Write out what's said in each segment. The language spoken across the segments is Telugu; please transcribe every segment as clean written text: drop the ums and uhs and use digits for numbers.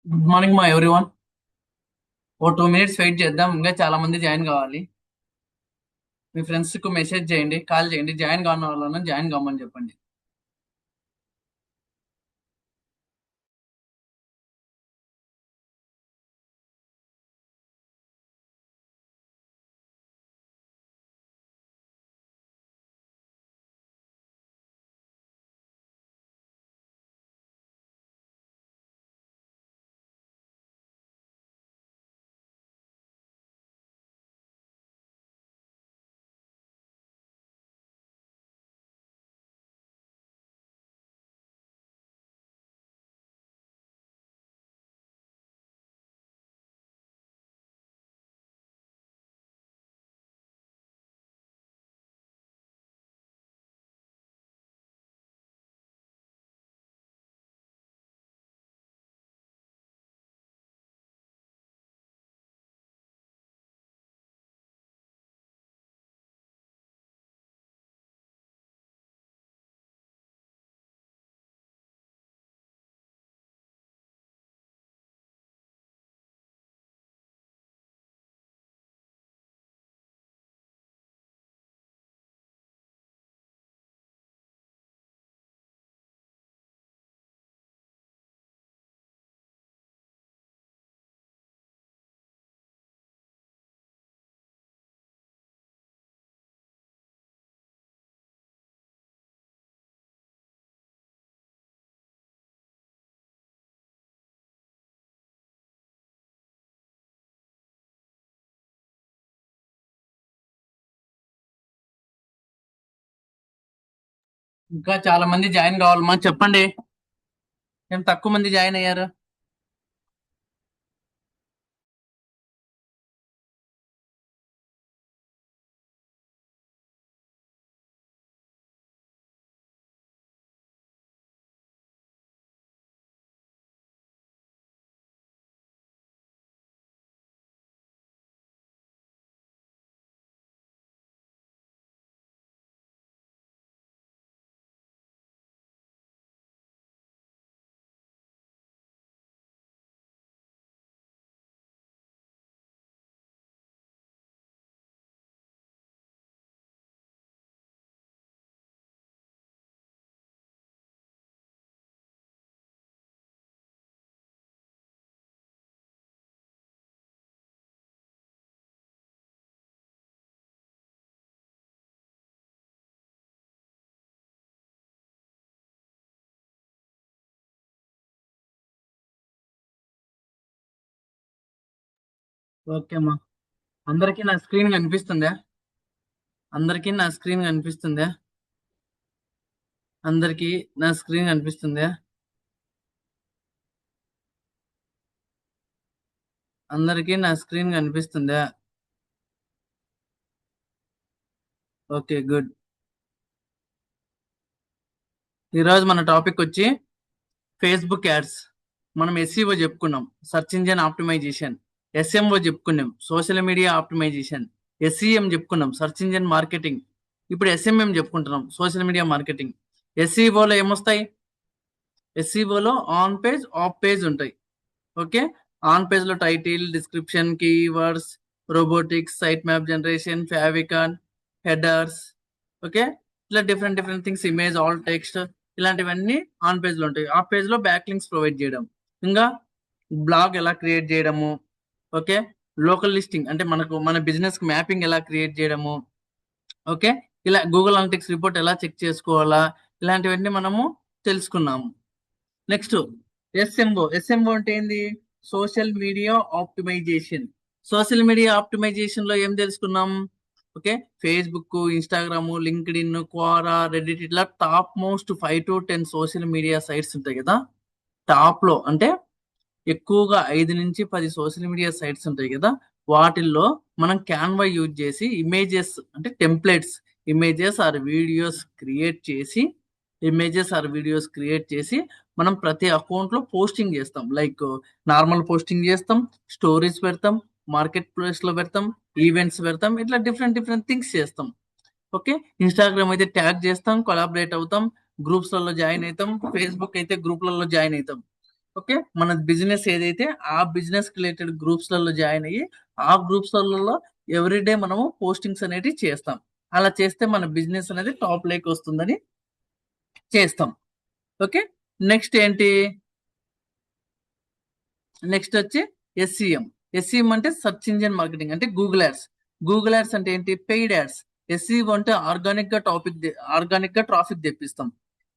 గుడ్ మార్నింగ్ మా ఎవ్రీవన్. ఓ 2 minutes వెయిట్ చేద్దాం, ఇంకా చాలా మంది జాయిన్ కావాలి. మీ ఫ్రెండ్స్ కు మెసేజ్ చేయండి, కాల్ చేయండి, జాయిన్ కావాలని వాళ్ళను జాయిన్ కామని చెప్పండి. ఇంకా చాలా మంది జాయిన్ కావాలమ్మా, చెప్పండి. ఏం తక్కువ మంది జాయిన్ అయ్యారు? ఓకే అమ్మా. అందరికీ నా స్క్రీన్ కనిపిస్తుందా? అందరికీ నా స్క్రీన్ కనిపిస్తుందా? అందరికీ నా స్క్రీన్ కనిపిస్తుందా? అందరికీ నా స్క్రీన్ కనిపిస్తుందా? Okay, good. ఈరోజు మన టాపిక్ వచ్చి ఫేస్బుక్ యాడ్స్. మనం ఎస్ఈఓ చెప్పుకున్నాం, సర్చ్ ఇంజిన్ ఆప్టిమైజేషన్. ఎస్ఎంఓ చెప్పుకున్నాం, సోషల్ మీడియా ఆప్టిమైజేషన్. ఎస్ఈఎం చెప్పుకున్నాం, సర్చ్ ఇంజిన్ మార్కెటింగ్. ఇప్పుడు ఎస్ఎంఎం చెప్పుకుంటున్నాం, సోషల్ మీడియా మార్కెటింగ్. ఎస్ఈఓలో ఏమొస్తాయి? ఎస్ఈఓలో ఆన్ పేజ్, ఆఫ్ పేజ్ ఉంటాయి. ఓకే. ఆన్ పేజ్ లో title, description, keywords, robotics, site map generation, favicon, headers. Okay. ఇట్లా different different things, image, alt text, ఇలాంటివన్నీ ఆన్ పేజ్ లో ఉంటాయి. ఆఫ్ పేజ్ లో బ్యాక్ లింక్స్ ప్రొవైడ్ చేయడం, ఇంకా బ్లాగ్ ఎలా క్రియేట్ చేయడము. ఓకే. లోకల్ లిస్టింగ్ అంటే మనకు మన బిజినెస్ కి మ్యాపింగ్ ఎలా క్రియేట్ చేయడము. ఓకే. ఇలా గూగుల్ అనలిటిక్స్ రిపోర్ట్ ఎలా చెక్ చేసుకోవాలా, ఇలాంటివన్నీ మనము తెలుసుకున్నాము. Next SMO. ఎస్ఎంఓ అంటే ఏంది? Social media optimization. Social media optimization లో ఏం తెలుసుకున్నాం? Okay. Facebook, Instagram, LinkedIn, Quora, Reddit, ఇట్లా top most 5 to 10 social media sites ఉంటాయి కదా. టాప్ లో అంటే ఎక్కువగా 5 నుంచి 10 సోషల్ మీడియా సైట్స్ ఉంటాయి కదా. వాటిల్లో మనం క్యాన్వా యూజ్ చేసి ఇమేజెస్ అంటే templates, images or videos create చేసి మనం ప్రతి అకౌంట్ లో పోస్టింగ్ చేస్తాం. లైక్ నార్మల్ పోస్టింగ్ చేస్తాం, స్టోరీస్ పెడతాం, మార్కెట్ ప్లేస్ లో పెడతాం, ఈవెంట్స్ పెడతాం, ఇట్లా డిఫరెంట్ డిఫరెంట్ థింగ్స్ చేస్తాం. ఓకే. ఇన్స్టాగ్రామ్ అయితే ట్యాగ్ చేస్తాం, కొలాబరేట్ అవుతాం, గ్రూప్స్ లలో జాయిన్ అవుతాం. ఫేస్బుక్ అయితే గ్రూప్లలో జాయిన్ అవుతాం. ఓకే, మన బిజినెస్ ఏదైతే ఆ బిజినెస్ రిలేటెడ్ గ్రూప్స్లలో జాయిన్ అయ్యి ఆ గ్రూప్స్లలో ఎవ్రీడే మనము పోస్టింగ్స్ అనేవి చేస్తాం. అలా చేస్తే మన బిజినెస్ అనేది టాప్ లైక్ వస్తుందని చేస్తాం. ఓకే, నెక్స్ట్ ఏంటి, నెక్స్ట్ వచ్చి ఎస్సిఎం. ఎస్సిఎం అంటే సెర్చ్ ఇంజిన్ మార్కెటింగ్, అంటే గూగుల్ యాడ్స్. గూగుల్ యాడ్స్ అంటే ఏంటి, పెయిడ్ యాడ్స్. ఎస్సిఓ అంటే ఆర్గానిక్ గా ట్రాఫిక్ తెప్పిస్తాం.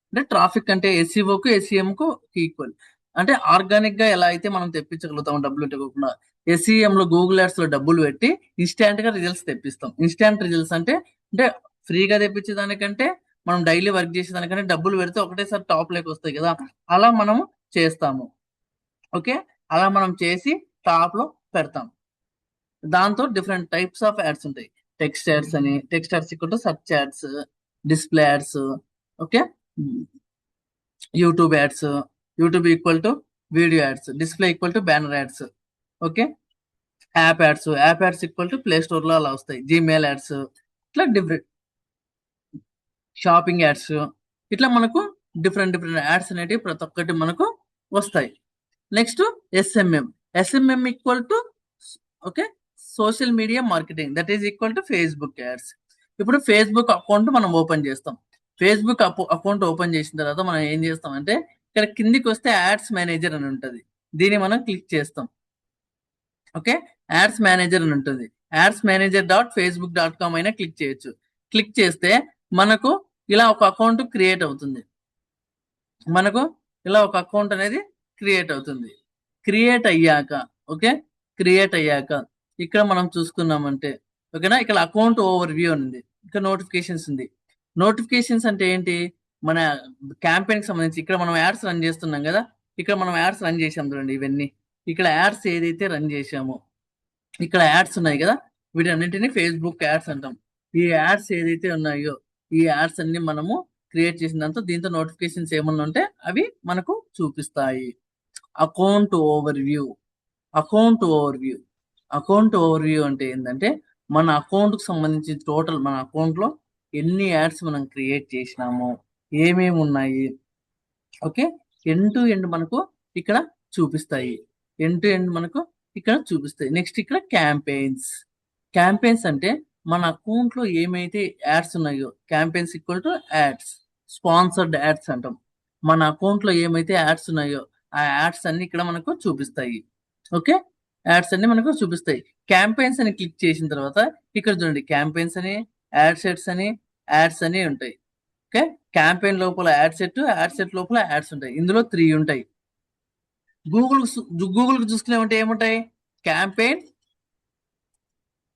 అంటే ట్రాఫిక్ అంటే ఎస్సీఓకు ఎస్సీఎం కు ఈక్వల్. అంటే ఆర్గానిక్ గా ఎలా అయితే మనం తెప్పించగలుగుతాం డబ్బులు ఇవ్వకుండా, ఎస్సీఎం లో గూగుల్ యాడ్స్ లో డబ్బులు పెట్టి ఇన్స్టాంట్ గా రిజల్ట్స్ తెప్పిస్తాం. ఇన్స్టాంట్ రిజల్ట్స్ అంటే అంటే ఫ్రీగా తెప్పించేదానికంటే మనం డైలీ వర్క్ చేసేదానికంటే డబ్బులు పెడితే ఒకటేసారి టాప్ లోకి వస్తాయి కదా, అలా మనము చేస్తాము. ఓకే, అలా మనం చేసి టాప్ లో పెడతాం. దాంతో డిఫరెంట్ టైప్స్ ఆఫ్ యాడ్స్ ఉంటాయి. టెక్స్ట్ యాడ్స్ అని, టెక్స్ట్ యాడ్స్ ఇక్కడ search ads, display ads, okay, YouTube ads, YouTube equal to video ads, display equal to banner ads, okay, app ads equal to play store లో అలా వస్తాయి. జీమెయిల్ యాడ్స్, ఇట్లా డిఫరెంట్ షాపింగ్ యాడ్స్, ఇట్లా మనకు డిఫరెంట్ యాడ్స్ అనేటివి ప్రతి ఒక్కటి మనకు వస్తాయి. Next SMM. SMM equal to okay social media marketing, that is equal to Facebook ads. ఇప్పుడు ఫేస్బుక్ అకౌంట్ మనం ఓపెన్ చేస్తాం. ఫేస్బుక్ అకౌంట్ ఓపెన్ చేసిన తర్వాత మనం ఏం చేస్తాం అంటే ఇక్కడ కిందికి వస్తే యాడ్స్ మేనేజర్ అని ఉంటుంది, దీన్ని మనం క్లిక్ చేస్తాం. ఓకే, యాడ్స్ మేనేజర్ అని ఉంటుంది. యాడ్స్ మేనేజర్ .facebook.com అయినా క్లిక్ చేయొచ్చు. క్లిక్ చేస్తే మనకు ఇలా ఒక అకౌంట్ క్రియేట్ అవుతుంది. మనకు ఇలా ఒక అకౌంట్ అనేది క్రియేట్ అవుతుంది. క్రియేట్ అయ్యాక ఓకే, క్రియేట్ అయ్యాక ఇక్కడ మనం చూసుకున్నామంటే ఓకేనా, ఇక్కడ అకౌంట్ ఓవర్ వ్యూ ఉంది, ఇక్కడ నోటిఫికేషన్స్ ఉంది. నోటిఫికేషన్స్ అంటే ఏంటి, మన క్యాంపెయిన్ కి సంబంధించి ఇక్కడ మనం యాడ్స్ రన్ చేస్తున్నాం కదా, ఇక్కడ మనం యాడ్స్ రన్ చేసాం చూడండి ఇవన్నీ. ఇక్కడ యాడ్స్ ఏదైతే రన్ చేసామో ఇక్కడ యాడ్స్ ఉన్నాయి కదా, వీటన్నింటినీ ఫేస్బుక్ యాడ్స్ అంటాం. ఈ యాడ్స్ ఏదైతే ఉన్నాయో ఈ యాడ్స్ అన్ని మనము క్రియేట్ చేసినంత దీంతో నోటిఫికేషన్స్ ఏమన్నా ఉంటే అవి మనకు చూపిస్తాయి. Account over view. Account over view account over view అంటే ఏంటంటే మన అకౌంట్ కు సంబంధించి టోటల్ మన అకౌంట్ లో ఎన్ని యాడ్స్ మనం క్రియేట్ చేసినాము, ఏమేమి ఉన్నాయి, ఓకే, ఎండ్ టు ఎండ్ మనకు ఇక్కడ చూపిస్తాయి. ఎండ్ టు ఎండ్ మనకు ఇక్కడ చూపిస్తాయి. నెక్స్ట్ ఇక్కడ క్యాంపెయిన్స్. క్యాంపెయిన్స్ అంటే మన అకౌంట్ లో ఏమైతే యాడ్స్ ఉన్నాయో, campaigns equal to ads, sponsored ads అంటాం. మన అకౌంట్ లో ఏమైతే యాడ్స్ ఉన్నాయో ఆ యాడ్స్ అన్ని ఇక్కడ మనకు చూపిస్తాయి. ఓకే, యాడ్స్ అన్ని మనకు చూపిస్తాయి. క్యాంపెయిన్స్ అని క్లిక్ చేసిన తర్వాత ఇక్కడ చూడండి క్యాంపెయిన్స్ అని, యాడ్ సెట్స్ అని, యాడ్స్ అని ఉంటాయి. ఓకే, క్యాంపెయిన్ లోపల యాడ్ సెట్ లోపల యాడ్స్ ఉంటాయి. ఇందులో 3 ఉంటాయి. గూగుల్ చూసుకునే ఉంటే ఏముంటాయి, campaign,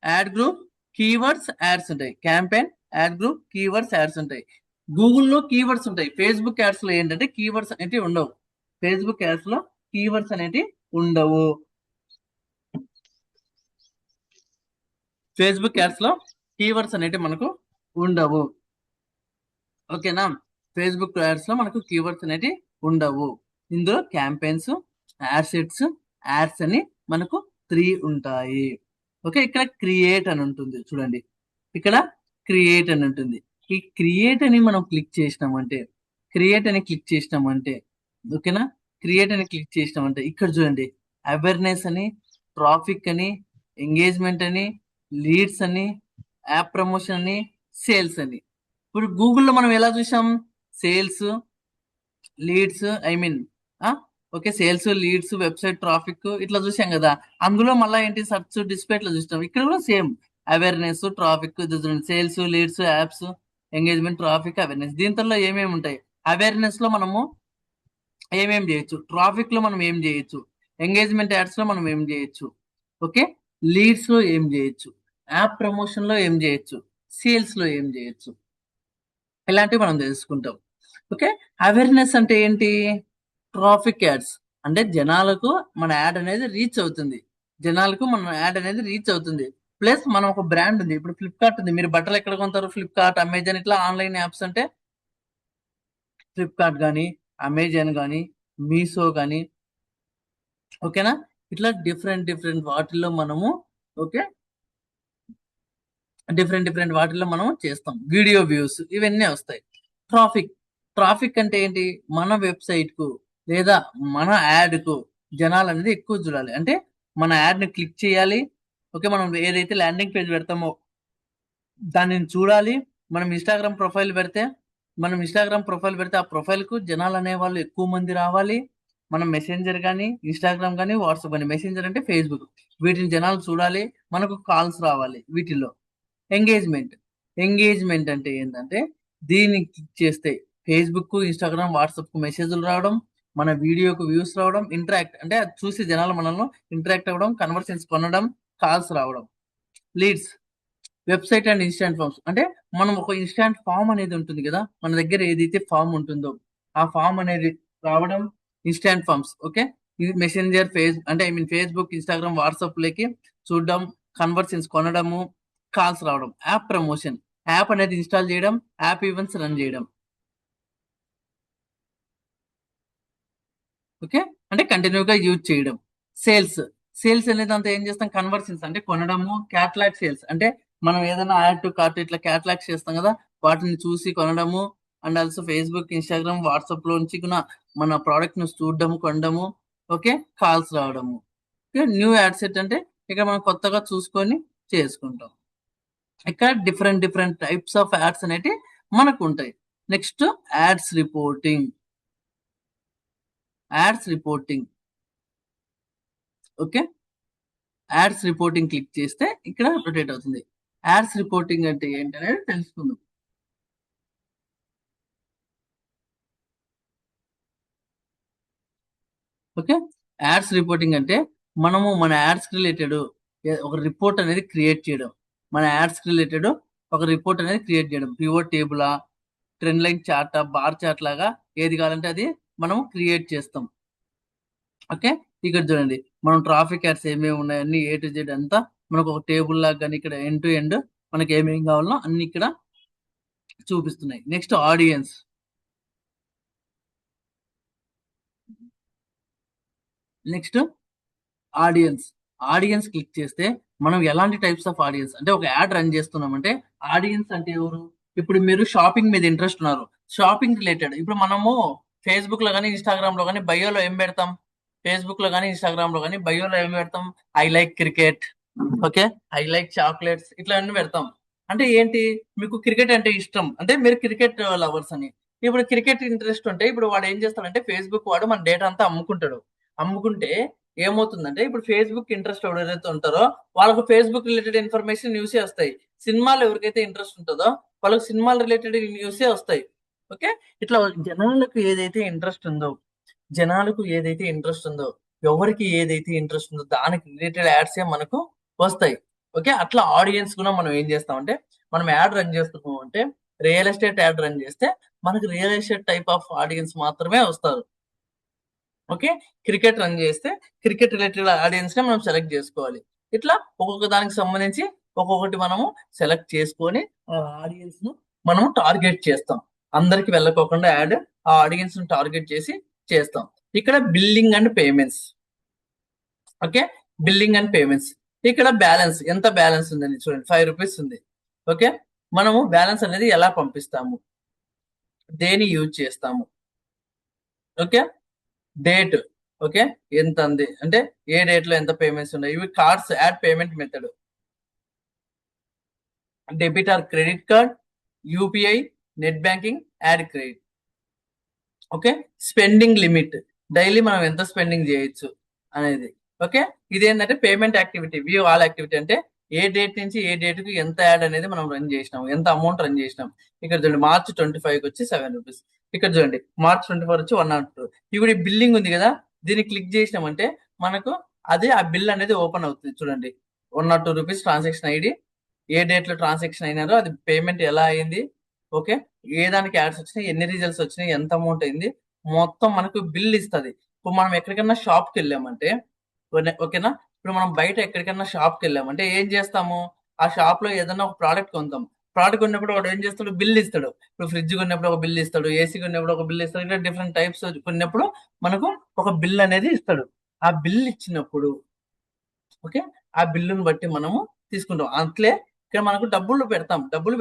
ad group, keywords, ads ఉంటాయి. Campaign, ad group, keywords, ads ఉంటాయి. గూగుల్లో కీవర్డ్స్ ఉంటాయి. ఫేస్బుక్ యాడ్స్ లో ఏంటంటే కీవర్డ్స్ అనేవి ఉండవు. ఫేస్బుక్ యాడ్స్ లో కీవర్డ్స్ అనేవి ఉండవు. ఫేస్బుక్ యాడ్స్ లో కీవర్డ్స్ అనేవి మనకు ఉండవు. ఓకేనా, ఫేస్బుక్ యాడ్స్ లో మనకు కీవర్డ్స్ అనేవి ఉండవు. ఇందులో క్యాంపెయిన్స్, యాడ్ సెట్స్, యాడ్స్ అని మనకు 3 ఉంటాయి. ఓకే, ఇక్కడ క్రియేట్ అని ఉంటుంది చూడండి, ఇక్కడ క్రియేట్ అని ఉంటుంది. ఈ క్రియేట్ అని మనం క్లిక్ చేసినామంటే ఓకేనా, క్రియేట్ అని క్లిక్ చేసినామంటే ఇక్కడ చూడండి అవేర్నెస్ అని, ట్రాఫిక్ అని, ఎంగేజ్మెంట్ అని, లీడ్స్ అని, యాప్ ప్రమోషన్ అని, సేల్స్ అని. ఇప్పుడు గూగుల్లో మనం ఎలా చూసాం, sales, leads, okay, sales, leads, website traffic ఇట్లా చూసాం కదా. అందులో మళ్ళీ ఏంటి సర్చ్, డిస్ప్లే ఇట్లా చూసాం. ఇక్కడ కూడా same awareness, traffic, sales, leads, apps, engagement, traffic, awareness. దీంట్లో ఏమేమి ఉంటాయి, అవేర్నెస్ లో మనము ఏమేం చేయొచ్చు, ట్రాఫిక్ లో మనం ఏం చేయొచ్చు, ఎంగేజ్మెంట్ యాడ్స్ లో మనం ఏం చేయొచ్చు, ఓకే, లీడ్స్ లో ఏం చేయొచ్చు, యాప్ ప్రమోషన్ లో ఏం చేయొచ్చు, సేల్స్ లో ఏం చేయొచ్చు, ఇలాంటివి మనం తెలుసుకుంటాం. ఓకే, అవేర్నెస్ అంటే ఏంటి, ట్రాఫిక్ యాడ్స్ అంటే జనాలకు మన యాడ్ అనేది రీచ్ అవుతుంది. ప్లస్ మనం ఒక బ్రాండ్ ఉంది, ఇప్పుడు ఫ్లిప్కార్ట్ ఉంది. మీరు బట్టలు ఎక్కడ కొంటారు, ఫ్లిప్కార్ట్, అమెజాన్, ఇట్లా ఆన్లైన్ యాప్స్ అంటే ఫ్లిప్కార్ట్ కానీ, అమెజాన్ కానీ, మీషో కానీ, ఓకేనా, ఇట్లా డిఫరెంట్ వాటిల్లో మనము ఓకే డిఫరెంట్ వాటిల్లో మనం చేస్తాం. వీడియో వ్యూస్ ఇవన్నీ వస్తాయి. ట్రాఫిక్ అంటే ఏంటి, మన వెబ్సైట్ కు లేదా మన యాడ్కు జనాలు అనేది ఎక్కువ చూడాలి. అంటే మన యాడ్ని క్లిక్ చేయాలి. ఓకే, మనం ఏదైతే ల్యాండింగ్ పేజ్ పెడతామో దానిని చూడాలి. మనం ఇన్స్టాగ్రామ్ ప్రొఫైల్ పెడితే ఆ ప్రొఫైల్కు జనాలు అనేవాళ్ళు ఎక్కువ మంది రావాలి. మనం మెసెంజర్ కానీ, ఇన్స్టాగ్రామ్ కానీ, వాట్సాప్ కానీ, మెసెంజర్ అంటే ఫేస్బుక్, వీటిని జనాలు చూడాలి. మనకు కాల్స్ రావాలి. వీటిల్లో ఎంగేజ్మెంట్ అంటే ఏంటంటే దీన్ని క్లిక్ చేస్తే ఫేస్బుక్, ఇన్స్టాగ్రామ్, వాట్సాప్ మెసేజ్లు రావడం, మన వీడియోకు వ్యూస్ రావడం, ఇంటరాక్ట్ అంటే అది చూసి జనాలు మనల్ని ఇంటరాక్ట్ అవ్వడం, కన్వర్షన్స్ కొనడం, కాల్స్ రావడం. Leads, website and instant forms అంటే మనం ఒక ఇన్స్టాంట్ ఫామ్ అనేది ఉంటుంది కదా, మన దగ్గర ఏదైతే ఫామ్ ఉంటుందో ఆ ఫామ్ అనేది రావడం, ఇన్స్టాంట్ ఫామ్స్. ఓకే, ఇది మెసెంజర్ ఫేస్బుక్, ఇన్స్టాగ్రామ్, వాట్సాప్ లోకి చూడడం, కన్వర్షన్స్ కొనడము, కాల్స్ రావడం. యాప్ ప్రమోషన్, యాప్ అనేది ఇన్స్టాల్ చేయడం, యాప్ ఈవెంట్స్ రన్ చేయడం. ఓకే, అంటే కంటిన్యూగా యూజ్ చేయడం. సేల్స్ అనేది అంతా ఏం చేస్తాం, కన్వర్షన్స్ అంటే కొనడము, క్యాటలాగ్ సేల్స్ అంటే మనం ఏదైనా యాడ్ టు కార్ట్ ఇట్లా క్యాటలాగ్స్ చేస్తాం కదా, వాటిని చూసి కొనడము. And also Facebook, Instagram, WhatsApp లోంచి కూడా మన ప్రోడక్ట్ ను చూడడము, కొనడము. ఓకే, కాల్స్ రావడము. ఓకే, న్యూ యాడ్ సెట్ అంటే ఇక్కడ మనం కొత్తగా చూసుకొని చేసుకుంటాం. ఇక్కడ డిఫరెంట్ టైప్స్ ఆఫ్ యాడ్స్ అనేవి మనకు ఉంటాయి. Next ads reporting. Okay, ads reporting click చేస్తే ఇక్కడ రొటేట్ అవుతుంది. యాడ్స్ రిపోర్టింగ్ అంటే ఏంటనేది తెలుసుకుందాం. ఓకే, యాడ్స్ రిపోర్టింగ్ అంటే మనము మన యాడ్స్ రిలేటెడ్ ఒక రిపోర్ట్ అనేది క్రియేట్ చేయడం. పివోట్ టేబులా, ట్రెండ్ లైన్ చార్టా, బార్ చార్ట్ లాగా ఏది కావాలంటే అది మనం క్రియేట్ చేస్తాం. ఓకే, ఇక్కడ చూడండి మనం ట్రాఫిక్ యాడ్స్ ఏమేమి ఉన్నాయి అన్ని A to Z అంతా మనకు ఒక టేబుల్ లాగా కానీ ఇక్కడ ఎండ్ టు ఎండ్ మనకి ఏమేమి కావాలో అన్ని ఇక్కడ చూపిస్తున్నాయి. Next audience. ఆడియన్స్ క్లిక్ చేస్తే మనం ఎలాంటి టైప్స్ ఆఫ్ ఆడియన్స్ అంటే ఒక యాడ్ రన్ చేస్తున్నామంటే ఆడియన్స్ అంటే ఎవరు? ఇప్పుడు మీరు షాపింగ్ మీద ఇంట్రెస్ట్ ఉన్నారు, షాపింగ్ రిలేటెడ్. ఇప్పుడు మనము ఫేస్బుక్ లో కానీ ఇన్స్టాగ్రామ్ లో కానీ బయోలో ఏం పెడతాం? I like cricket, okay, I like chocolates, ఇట్లా అన్ని పెడతాం. అంటే ఏంటి, మీకు క్రికెట్ అంటే ఇష్టం అంటే మీరు క్రికెట్ లవర్స్ అని. ఇప్పుడు క్రికెట్ ఇంట్రెస్ట్ ఉంటే ఇప్పుడు వాడు ఏం చేస్తాడంటే ఫేస్బుక్ వాడు మన డేటా అంతా అమ్ముకుంటే ఏమవుతుందంటే ఇప్పుడు ఫేస్బుక్ ఇంట్రెస్ట్ ఎవరైతే ఉంటారో వాళ్ళకు ఫేస్బుక్ రిలేటెడ్ ఇన్ఫర్మేషన్ న్యూసే వస్తాయి. సినిమాలు ఎవరికైతే ఇంట్రెస్ట్ ఉంటుందో వాళ్ళకి సినిమాలు రిలేటెడ్ న్యూసే వస్తాయి. ఓకే, ఇట్లా జనాలకు ఏదైతే ఇంట్రెస్ట్ ఉందో ఎవరికి ఏదైతే ఇంట్రెస్ట్ ఉందో దానికి రిలేటెడ్ యాడ్స్ మనకు వస్తాయి. ఓకే, అట్లా ఆడియన్స్ కూడా మనం ఏం చేస్తామంటే మనం యాడ్ రన్ చేస్తున్నాం అంటే రియల్ ఎస్టేట్ యాడ్ రన్ చేస్తే మనకు real estate type of audience మాత్రమే వస్తారు. ఓకే, క్రికెట్ రన్ చేస్తే క్రికెట్ రిలేటెడ్ ఆడియన్స్ ని మనం సెలెక్ట్ చేసుకోవాలి. ఇట్లా ఒక్కొక్క దానికి సంబంధించి ఒక్కొక్కటి మనము సెలెక్ట్ చేసుకొని ఆ ఆడియన్స్ ను మనం టార్గెట్ చేస్తాం. అందరికి వెళ్ళకోకుండా యాడ్ ఆ ఆడియన్స్ ను టార్గెట్ చేసి చేస్తాం. ఇక్కడ బిల్లింగ్ అండ్ పేమెంట్స్. ఓకే, ఇక్కడ బ్యాలెన్స్ ఎంత బ్యాలెన్స్ ఉందని చూడండి, 5 రూపీస్ ఉంది. ఓకే, మనము బ్యాలెన్స్ అనేది ఎలా పంపిస్తాము, దేని యూజ్ చేస్తాము. Okay, date. ఓకే, ఎంత ఉంది అంటే ఏ డేట్ లో ఎంత పేమెంట్స్ ఉన్నాయి. ఇవి cards, add payment method, debit or credit card, UPI, net banking, add credit. Okay, spending limit, daily మనం ఎంత స్పెండింగ్ చేయొచ్చు అనేది. ఓకే, ఇదేంటంటే payment activity, view all activity అంటే ఏ డేట్ నుంచి ఏ డేట్ కి ఎంత యాడ్ అనేది మనం రన్ చేసినాం, ఎంత అమౌంట్ రన్ చేసినాం. ఇక్కడ చూడండి మార్చ్ 25 వచ్చి 7 రూపీస్. ఇక్కడ చూడండి మార్చ్ 24 వచ్చి 102. ఇప్పుడు ఈ బిల్లింగ్ ఉంది కదా, దీన్ని క్లిక్ చేసినామంటే మనకు అదే ఆ బిల్ అనేది ఓపెన్ అవుతుంది. చూడండి 102 రూపీస్ ట్రాన్సాక్షన్ ఐడి, ఏ డేట్ లో ట్రాన్సాక్షన్ అయినారో అది, పేమెంట్ ఎలా అయింది, ఓకే, ఏ దానికి యాడ్స్ వచ్చినాయి, ఎన్ని రిజల్ట్స్ వచ్చినాయి, ఎంత అమౌంట్ అయింది, మొత్తం మనకు బిల్ ఇస్తుంది. ఇప్పుడు మనం ఎక్కడికన్నా షాప్కి వెళ్ళామంటే ఓకేనా, ఇప్పుడు మనం బయట ఎక్కడికన్నా షాప్కి వెళ్ళామంటే ఏం చేస్తాము, ఆ షాప్ లో ఏదైనా ఒక ప్రోడక్ట్ కొంటాం. ప్రోడక్ట్ కొన్నప్పుడు వాడు ఏం చేస్తాడు, బిల్ ఇస్తాడు. ఇప్పుడు ఫ్రిడ్జ్ కొన్నప్పుడు ఒక బిల్ ఇస్తాడు, ఏసీ కొన్నప్పుడు ఒక బిల్ ఇస్తాడు, ఇట్లా డిఫరెంట్ టైప్స్ కొన్నప్పుడు మనకు ఒక బిల్ అనేది ఇస్తాడు. ఆ బిల్ ఇచ్చినప్పుడు ఓకే, ఆ బిల్లును బట్టి మనము తీసుకుంటాం. అట్లే ఇక్కడ మనకు డబ్బులు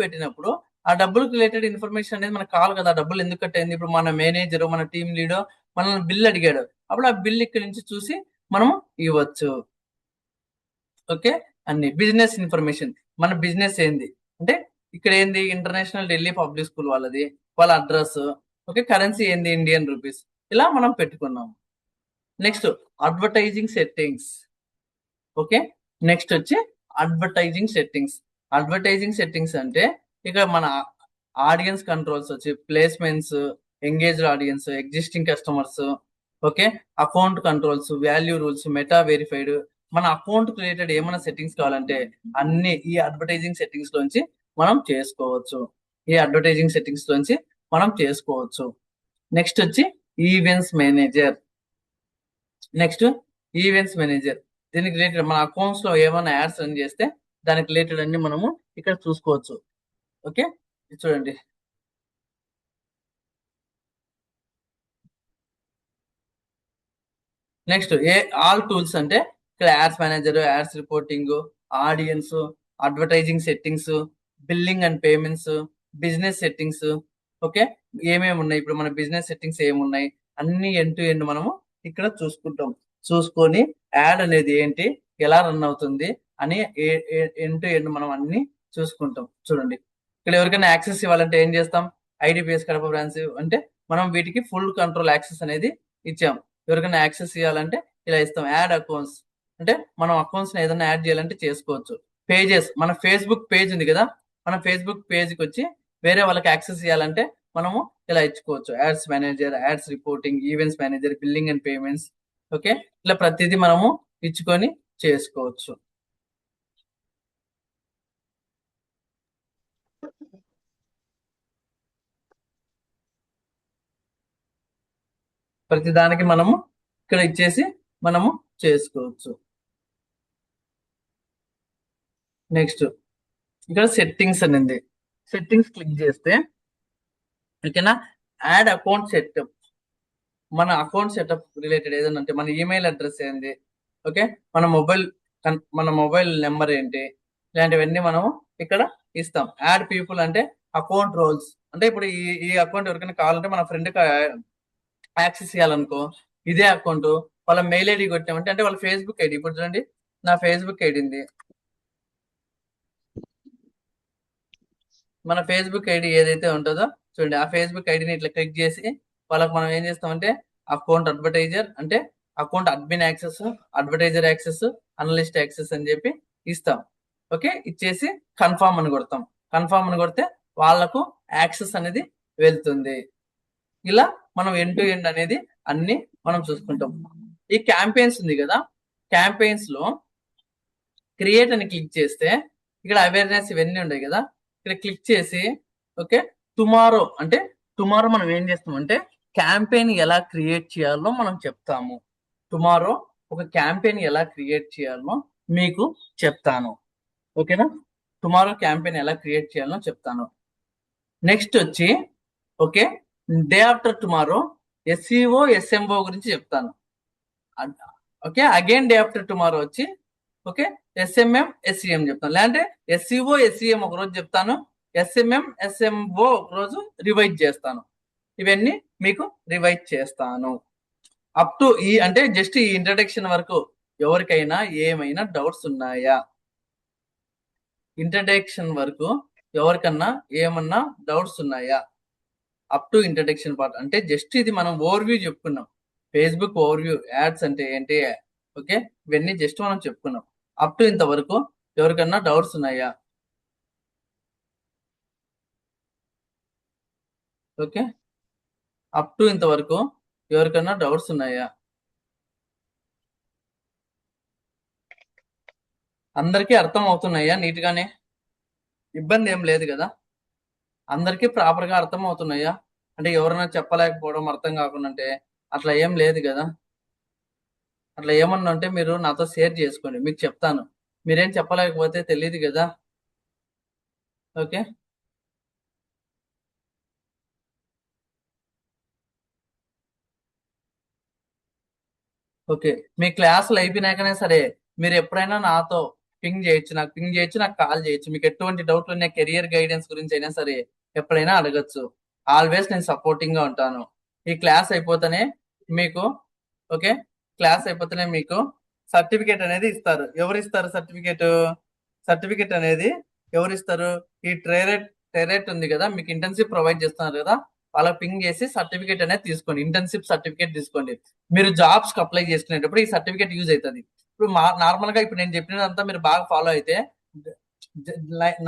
పెట్టినప్పుడు ఆ డబ్బులకు రిలేటెడ్ ఇన్ఫర్మేషన్ అనేది మనకు కావాలి కదా, డబ్బులు ఎందుకు కట్ అయింది. ఇప్పుడు మన మేనేజర్, మన టీం లీడర్ మనల్ని బిల్ అడిగాడు, అప్పుడు ఆ బిల్ ఇక్కడ నుంచి చూసి మనము ఇవ్వచ్చు. ఓకే, అన్ని బిజినెస్ ఇన్ఫర్మేషన్, మన బిజినెస్ ఏంది అంటే ఇక్కడ ఏంది, ఇంటర్నేషనల్ ఢిల్లీ పబ్లిక్ స్కూల్ వాళ్ళది, వాళ్ళ అడ్రస్, ఓకే, కరెన్సీ ఏంది, ఇండియన్ రూపీస్, ఇలా మనం పెట్టుకున్నాం. Next advertising settings. Okay, next వచ్చి అడ్వర్టైజింగ్ సెట్టింగ్స్. అడ్వర్టైజింగ్ సెట్టింగ్స్ అంటే ఇక మన ఆడియన్స్ కంట్రోల్స్ వచ్చి placements, engaged audience, existing customers, okay, account controls, value rules, meta verified, మన అకౌంట్ రిలేటెడ్ ఏమైనా సెట్టింగ్స్ కావాలంటే అన్ని ఈ అడ్వర్టైజింగ్ సెట్టింగ్స్ లోంచి మనం చేసుకోవచ్చు. ఈ అడ్వర్టైజింగ్ సెట్టింగ్స్ లోంచి మనం చేసుకోవచ్చు. నెక్స్ట్ వచ్చి events manager. Next events manager, దీనికి రిలేటెడ్ మన అకౌంట్స్ లో ఏమైనా యాడ్స్ రన్ చేస్తే దానికి రిలేటెడ్ అన్ని మనము ఇక్కడ చూసుకోవచ్చు. ఓకే, చూడండి. నెక్స్ట్ ఆల్ టూల్స్ అంటే ఇక్కడ ads manager, ads reporting, audience, advertising settings, billing and payments, business settings. Okay, ఏమేమి ఉన్నాయి, ఇప్పుడు మన బిజినెస్ సెట్టింగ్స్ ఏమున్నాయి అన్ని ఎండ్ టు ఎండ్ మనము ఇక్కడ చూసుకుంటాం. చూసుకొని యాడ్ అనేది ఏంటి, ఎలా రన్ అవుతుంది అని ఎండ్ టు ఎండ్ మనం అన్ని చూసుకుంటాం. చూడండి, ఇక్కడ ఎవరికైనా యాక్సెస్ ఇవ్వాలంటే ఏం చేస్తాం, ఐడిపిఎస్ కడప బ్రాంచ్ అంటే మనం వీటికి ఫుల్ కంట్రోల్ యాక్సెస్ అనేది ఇచ్చాం. ఎవరికైనా యాక్సెస్ ఇవ్వాలంటే ఇలా ఇస్తాం. యాడ్ అకౌంట్స్ అంటే మనం అకౌంట్స్ ఏదైనా యాడ్ చేయాలంటే చేసుకోవచ్చు. పేజెస్, మన ఫేస్బుక్ పేజ్ ఉంది కదా, మన ఫేస్బుక్ పేజ్కి వచ్చి వేరే వాళ్ళకి యాక్సెస్ ఇవ్వాలంటే మనము ఇలా ఇచ్చుకోవచ్చు. Ads manager, ads reporting, events manager, billing and payments. Okay, ఇలా ప్రతిదీ మనము ఇచ్చుకొని చేసుకోవచ్చు. ప్రతి దానికి మనము ఇక్కడ ఇచ్చేసి మనము చేసుకోవచ్చు. నెక్స్ట్ ఇక్కడ సెట్టింగ్స్ అనేది, సెట్టింగ్స్ క్లిక్ చేస్తే ఓకేనా, యాడ్ అకౌంట్ సెటప్, మన అకౌంట్ సెటప్ రిలేటెడ్ ఏదైనా అంటే మన ఈమెయిల్ అడ్రస్ ఏంటి, ఓకే, మన మొబైల్ నెంబర్ ఏంటి, ఇలాంటివన్నీ మనము ఇక్కడ ఇస్తాం. యాడ్ పీపుల్ అంటే అకౌంట్ రోల్స్, అంటే ఇప్పుడు ఈ అకౌంట్ ఎవరికైనా కావాలంటే మన ఫ్రెండ్ యాక్సెస్ చేయాలనుకో, ఇదే అకౌంట్ వాళ్ళ మెయిల్ ఐడి కొట్టామంటే, అంటే వాళ్ళ ఫేస్బుక్ ఐడి, ఇప్పుడు చూడండి నా ఫేస్బుక్ ఐడి ఉంది, మన ఫేస్బుక్ ఐడి ఏదైతే ఉంటుందో చూడండి, ఆ ఫేస్బుక్ ఐడిని ఇట్లా క్లిక్ చేసి వాళ్ళకి మనం ఏం చేస్తామంటే అకౌంట్ అడ్వర్టైజర్ అంటే account admin access, advertiser access, analyst access అని చెప్పి ఇస్తాం. ఓకే, ఇచ్చేసి కన్ఫర్మ్ అని కొడతాం. కన్ఫర్మ్ అని కొడితే వాళ్లకు యాక్సెస్ అనేది వెళ్తుంది. ఇలా మనం ఎండ్ టు ఎండ్ అనేది అన్ని మనం చూసుకుంటాం. ఈ క్యాంపెయిన్స్ ఉంది కదా, క్యాంపెయిన్స్ లో క్రియేట్ అని క్లిక్ చేస్తే ఇక్కడ అవేర్నెస్ ఇవన్నీ ఉన్నాయి కదా, ఇక్కడ క్లిక్ చేసి ఓకే, టుమారో అంటే టుమారో మనం ఏం చేస్తామంటే క్యాంపెయిన్ ఎలా క్రియేట్ చేయాలో మనం చెప్తాము. టుమారో ఒక క్యాంపెయిన్ ఎలా క్రియేట్ చేయాలో మీకు చెప్తాను. ఓకేనా, టుమారో క్యాంపెయిన్ ఎలా క్రియేట్ చేయాలో చెప్తాను. నెక్స్ట్ వచ్చి okay, day after tomorrow SEO SMO గురించి చెప్తాను. Okay, again day after tomorrow వచ్చి ఓకే ఎస్ఎంఎం ఎస్ఈఎం చెప్తాను, లేదంటే ఎస్ఈఓ ఎస్ఈఎం ఒక రోజు చెప్తాను, ఎస్ఎంఎం ఎస్ఎంఓ ఒక రోజు రివైజ్ చేస్తాను. ఇవన్నీ మీకు రివైజ్ చేస్తాను. అప్ టు ఈ అంటే జస్ట్ ఈ ఇంట్రడక్షన్ వరకు ఎవరికైనా ఏమైనా డౌట్స్ ఉన్నాయా? ఇంట్రడక్షన్ వరకు ఎవరికన్నా ఏమన్నా డౌట్స్ ఉన్నాయా? అప్ టు ఇంట్రడక్షన్ పార్ట్ అంటే జస్ట్ ఇది మనం ఓవర్వ్యూ చెప్పుకున్నాం. ఫేస్బుక్ ఓవర్వ్యూ, యాడ్స్ అంటే ఏంటి, ఓకే, ఇవన్నీ జస్ట్ మనం చెప్పుకున్నాం. అప్ టు ఇంతవరకు ఎవరికన్నా డౌట్స్ ఉన్నాయా? ఓకే, అప్ టు ఇంతవరకు ఎవరికన్నా డౌట్స్ ఉన్నాయా? అందరికీ అర్థం అవుతున్నాయా? నీట్ గానే, ఇబ్బంది ఏం లేదు కదా? అందరికీ ప్రాపర్ గా అర్థం అవుతున్నాయా? అంటే ఎవరైనా చెప్పలేకపోవడం, అర్థం కాకుండా అంటే అట్లా ఏం లేదు కదా? అట్లా ఏమన్నా ఉంటే మీరు నాతో షేర్ చేసుకోండి, మీకు చెప్తాను. మీరేం చెప్పలేకపోతే తెలియదు కదా. ఓకే, ఓకే, మీ క్లాసులు అయిపోయినాకనే సరే మీరు ఎప్పుడైనా నాతో పింగ్ చేయొచ్చు, నాకు పింగ్ చేయొచ్చు, నాకు కాల్ చేయొచ్చు. మీకు ఎటువంటి డౌట్లు ఉన్నాయి కెరియర్ గైడెన్స్ గురించి అయినా సరే ఎప్పుడైనా అడగచ్చు. ఆల్వేస్ నేను సపోర్టింగ్ గా ఉంటాను. ఈ క్లాస్ అయిపోతేనే మీకు ఓకే క్లాస్ అయిపోతేనే మీకు సర్టిఫికేట్ అనేది ఇస్తారు. ఎవరు ఇస్తారు సర్టిఫికేట్? సర్టిఫికేట్ అనేది ఎవరు ఇస్తారు? ఈ ట్రేరెట్ ఉంది కదా, మీకు ఇంటర్న్షిప్ ప్రొవైడ్ చేస్తున్నారు కదా, వాళ్ళకి పింగ్ చేసి సర్టిఫికేట్ అనేది తీసుకోండి. ఇంటర్న్షిప్ సర్టిఫికేట్ తీసుకోండి. మీరు జాబ్స్ కి అప్లై చేసుకునేటప్పుడు ఈ సర్టిఫికేట్ యూజ్ అవుతుంది. ఇప్పుడు నార్మల్ గా ఇప్పుడు నేను చెప్పినదంతా మీరు బాగా ఫాలో అయితే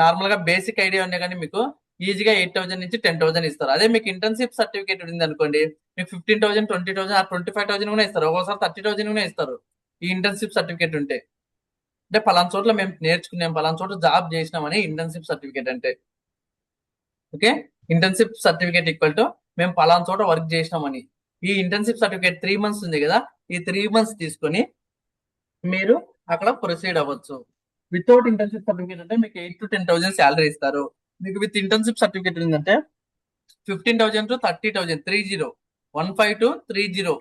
నార్మల్ గా బేసిక్ ఐడియా ఉన్నా కానీ మీకు ఈజీగా 8,000 నుంచి 10,000 ఇస్తారు. అదే మీకు ఇంటర్న్షిప్ సర్టిఫికేట్ ఉంది అనుకోండి, మీకు 15,000, 20,000 ఆ 25,000 కూడా ఇస్తారు. ఒక్కోసారి 30,000 కూడా ఇస్తారు ఈ ఇంటర్న్షిప్ సర్టిఫికేట్ ఉంటే. అంటే పలానా చోట్ల మేము నేర్చుకున్నాం, పలానా చోట్ల జాబ్ చేసినామని ఇంటర్న్షిప్ సర్టిఫికేట్ అంటే. Okay, internship certificate equal to మేము పలానా చోట వర్క్ చేసినామని. ఈ ఇంటర్న్షిప్ సర్టిఫికేట్ 3 months ఉంది కదా, ఈ 3 months తీసుకొని మీరు అక్కడ ప్రొసీడ్ అవ్వచ్చు. వితౌట్ ఇంటర్న్షిప్ సర్టిఫికేట్ అంటే మీకు 8,000 to 10,000 శాలరీ ఇస్తారు. మీకు విత్ ఇంటర్న్షిప్ సర్టిఫికేట్ ఏంటంటే 15,000 to 30,000, 15 to 30,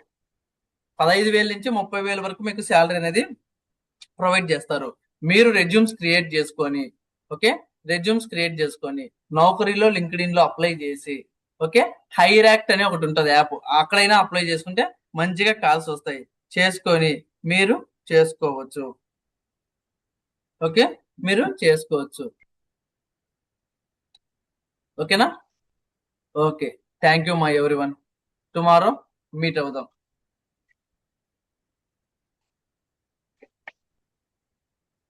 15,000 నుంచి 30,000 వరకు మీకు శాలరీ అనేది ప్రొవైడ్ చేస్తారు. మీరు రెజ్యూమ్స్ క్రియేట్ చేసుకొని ఓకే, రెజ్యూమ్స్ క్రియేట్ చేసుకొని నౌకరీలో లింక్డ్ఇన్ లో అప్లై చేసి ఓకే, హైరాక్ట్ అనే ఒకటి ఉంటుంది యాప్, అక్కడైనా అప్లై చేసుకుంటే మంచిగా కాల్స్ వస్తాయి. చేసుకొని మీరు చేసుకోవచ్చు. ఓకే, మీరు చేసుకోవచ్చు. ఓకేనా? Okay, thank you my everyone. Tomorrow meet అవుదాం.